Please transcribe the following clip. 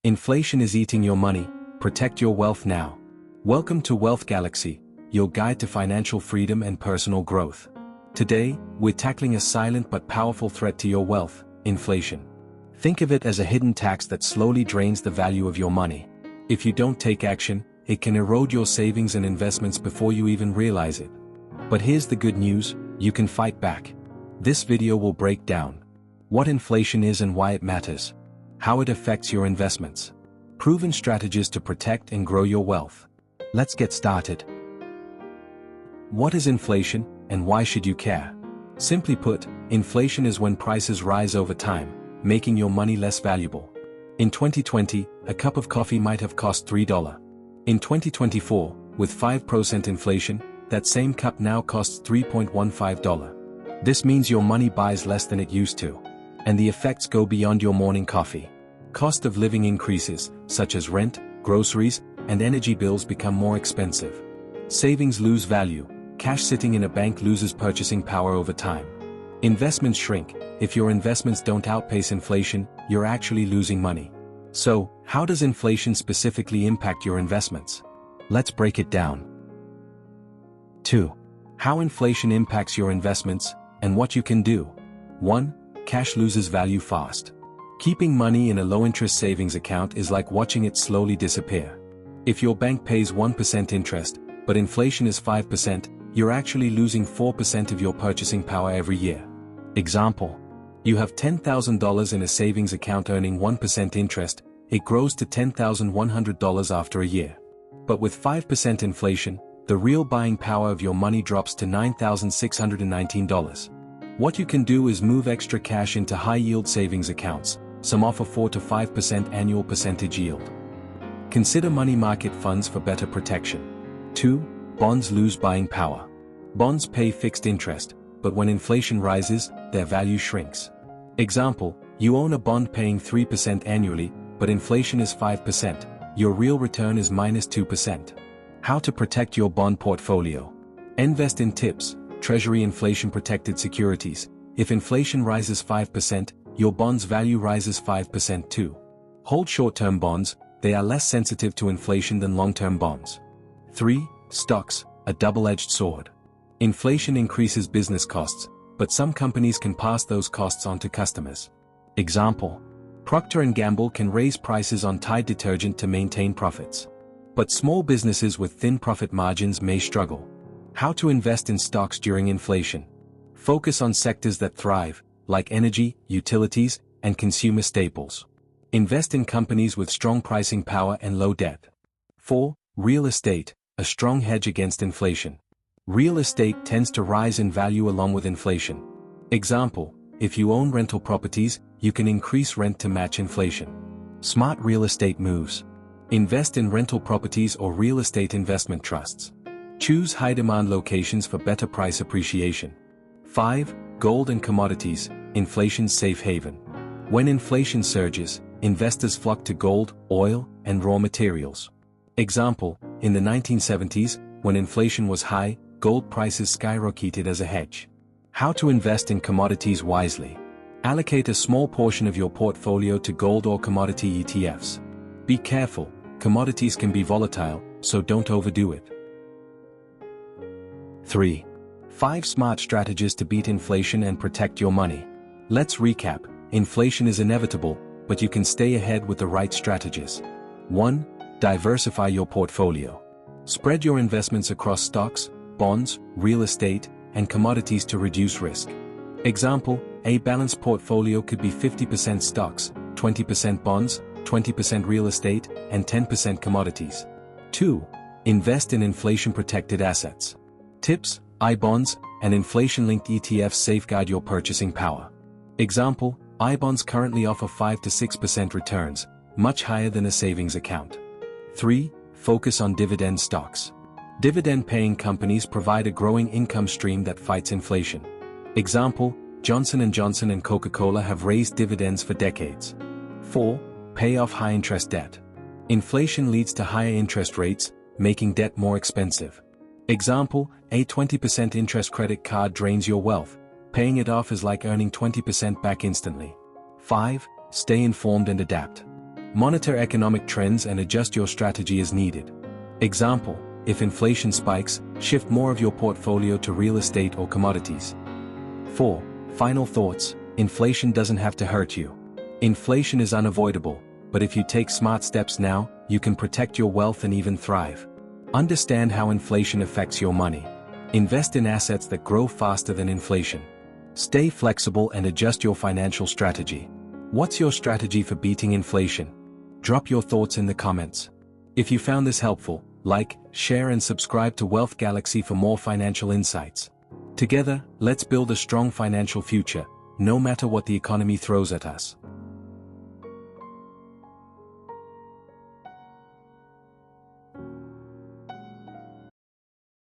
Inflation is eating your money, protect your wealth now. Welcome to Wealth Galaxy, your guide to financial freedom and personal growth. Today, we're tackling a silent but powerful threat to your wealth, inflation. Think of it as a hidden tax that slowly drains the value of your money. If you don't take action, it can erode your savings and investments before you even realize it. But here's the good news, you can fight back. This video will break down what inflation is and why it matters, how it affects your investments, proven strategies to protect and grow your wealth. Let's get started. What is inflation, and why should you care? Simply put, inflation is when prices rise over time, making your money less valuable. In 2020, a cup of coffee might have cost $3. In 2024, with 5% inflation, that same cup now costs $3.15. This means your money buys less than it used to. And the effects go beyond your morning coffee. Cost of living increases, such as rent, groceries, and energy bills become more expensive. Savings lose value, cash sitting in a bank loses purchasing power over time. Investments shrink, if your investments don't outpace inflation, you're actually losing money. So, how does inflation specifically impact your investments? Let's break it down. 2. How inflation impacts your investments, and what you can do. 1. Cash loses value fast. Keeping money in a low-interest savings account is like watching it slowly disappear. If your bank pays 1% interest, but inflation is 5%, you're actually losing 4% of your purchasing power every year. Example: you have $10,000 in a savings account earning 1% interest, it grows to $10,100 after a year. But with 5% inflation, the real buying power of your money drops to $9,619. What you can do is move extra cash into high-yield savings accounts, some offer 4 to 5% annual percentage yield. Consider money market funds for better protection. 2. Bonds lose buying power. Bonds pay fixed interest, but when inflation rises, their value shrinks. Example: you own a bond paying 3% annually, but inflation is 5%, your real return is -2%. How to protect your bond portfolio. Invest in TIPS, Treasury inflation-protected securities. If inflation rises 5%, your bond's value rises 5% too. Hold short-term bonds, they are less sensitive to inflation than long-term bonds. 3. Stocks, a double-edged sword. Inflation increases business costs, but some companies can pass those costs on to customers. Example: Procter & Gamble can raise prices on Tide detergent to maintain profits. But small businesses with thin profit margins may struggle. How to invest in stocks during inflation. Focus on sectors that thrive, like energy, utilities, and consumer staples. Invest in companies with strong pricing power and low debt. 4. Real estate, a strong hedge against inflation. Real estate tends to rise in value along with inflation. Example: if you own rental properties, you can increase rent to match inflation. Smart real estate moves. Invest in rental properties or real estate investment trusts. Choose high-demand locations for better price appreciation. 5. Gold and commodities, inflation's safe haven. When inflation surges, investors flock to gold, oil, and raw materials. Example: in the 1970s, when inflation was high, gold prices skyrocketed as a hedge. How to invest in commodities wisely. Allocate a small portion of your portfolio to gold or commodity ETFs. Be careful, commodities can be volatile, so don't overdo it. 3. 5 smart strategies to beat inflation and protect your money. Let's recap. Inflation is inevitable, but you can stay ahead with the right strategies. 1. Diversify your portfolio. Spread your investments across stocks, bonds, real estate, and commodities to reduce risk. Example: a balanced portfolio could be 50% stocks, 20% bonds, 20% real estate, and 10% commodities. 2. Invest in inflation-protected assets. TIPS, I-bonds, and inflation-linked ETFs safeguard your purchasing power. Example: I-bonds currently offer 5 to 6% returns, much higher than a savings account. 3. Focus on dividend stocks. Dividend-paying companies provide a growing income stream that fights inflation. Example: Johnson & Johnson and Coca-Cola have raised dividends for decades. 4. Pay off high-interest debt. Inflation leads to higher interest rates, making debt more expensive. Example: a 20% interest credit card drains your wealth, paying it off is like earning 20% back instantly. 5. Stay informed and adapt. Monitor economic trends and adjust your strategy as needed. Example, if inflation spikes, shift more of your portfolio to real estate or commodities. 4. Final thoughts. Inflation doesn't have to hurt you. Inflation is unavoidable, but if you take smart steps now, you can protect your wealth and even thrive. Understand how inflation affects your money. Invest in assets that grow faster than inflation. Stay flexible and adjust your financial strategy. What's your strategy for beating inflation? Drop your thoughts in the comments. If you found this helpful, like, share and subscribe to Wealth Galaxy for more financial insights. Together, let's build a strong financial future, no matter what the economy throws at us.